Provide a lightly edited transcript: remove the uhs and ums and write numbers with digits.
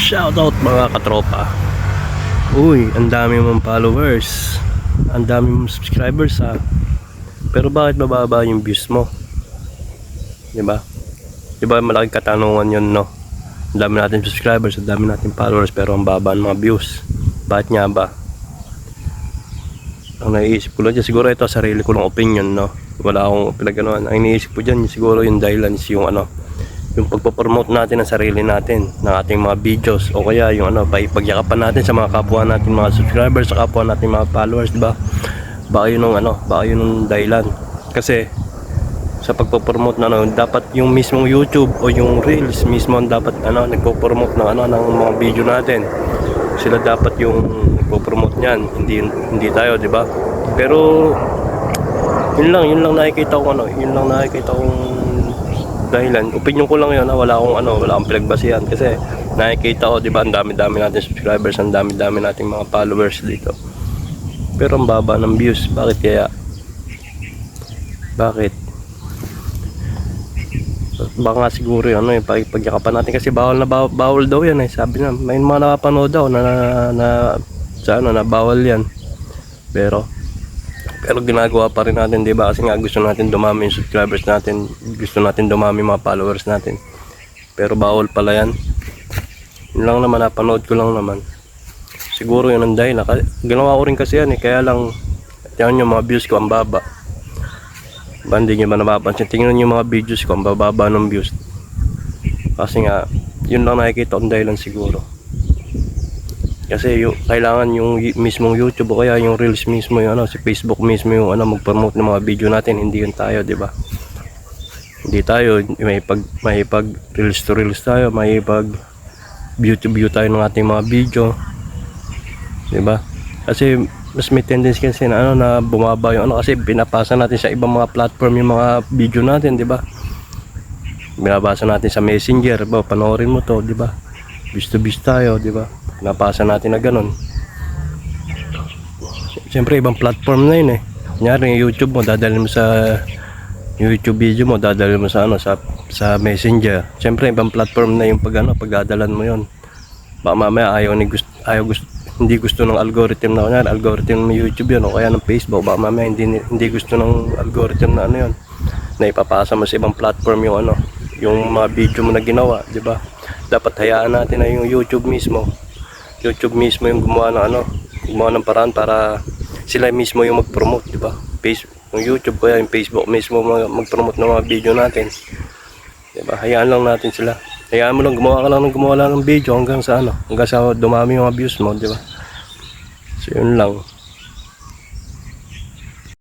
Shoutout mga katropa. Uy, ang dami mong followers, ang dami mong subscribers ha. Pero bakit bababa yung views mo? Diba? Diba malaking katanungan yun, no? Ang dami natin subscribers, ang dami natin followers, pero ang baba ng mga views. Bakit nga ba? Ang naiisip ko lang dyan, siguro ito sarili ko lang opinion, no? Wala akong pinaganoan. Ang iniisip ko dyan, siguro yung dahilan is yung yung pagpapromote natin ng sarili natin, ng ating mga videos, o kaya yung pagyakapan natin sa mga kapwa natin mga subscribers, sa kapwa natin mga followers, diba? Baka yun yung dahilan. Kasi sa pagpapromote na dapat yung mismong YouTube o yung Reels mismo ang dapat nagpo-promote ng ng mga video natin. Sila dapat yung nagpo-promote niyan, hindi tayo, diba? Pero yun lang nakikita ko dahilan. Opinion ko lang yun, wala akong pinagbasihan kasi nakikita ko, di ba, ang dami-dami natin subscribers, ang dami-dami nating mga followers dito. Pero ang baba ng views, bakit kaya? Bakit? Baka siguro yung pagyakapan natin kasi bawal daw yan eh. Sabi na, may mga nakapanood daw na bawal yan. Pero ginagawa pa rin natin, di ba? Kasi nga gusto natin dumami yung subscribers natin, gusto natin dumami mga followers natin. Pero bawal pala yan. Yun lang naman, napanood ko lang naman. Siguro yun ang dahil. Ginawa ko rin kasi yan eh. Kaya lang, tingnan yung mga views ko, ang baba. Ba, hindi nyo ba napapansin? Tingnan yung mga videos ko, ang bababa ng views. Kasi nga, yun lang nakikita ang dahilan siguro. Kasi kailangan yung mismong YouTube o kaya yung Reels mismo, yung si Facebook mismo yung mag-promote ng mga video natin, hindi yun tayo, di ba? Hindi tayo, may pag Reels to Reels tayo, may pag view to view tayo ng ating mga video, di ba? Kasi mas may tendency kasi na bumaba yung kasi pinapasa natin sa ibang mga platform yung mga video natin, di ba? Binabasa natin sa Messenger, ba, panoorin mo to, di ba? Views to views tayo, di ba? Napasa natin na ganun. Siyempre ibang platform na yun eh. Kunyari yung YouTube mo, dadalhin mo sa YouTube video mo, dadalhin mo sa sa Messenger. Siyempre ibang platform na yung pagdadalan mo yun. Baka mamaya hindi gusto ng algorithm na kunyari, algorithm ng YouTube yun o kaya ng Facebook. Baka mamaya hindi gusto ng algorithm na yun, na ipapasa mo sa ibang platform yung mga video mo na ginawa, di ba? Dapat hayaan natin na yung YouTube mismo yung gumawa ng paraan para sila mismo yung mag-promote, di ba? Yung YouTube kaya yung Facebook mismo mag-promote ng mga video natin, di ba? Hayaan lang natin sila. Hayaan mo lang, gumawa ng video hanggang sa dumami yung mga views mo, di ba? So yun lang.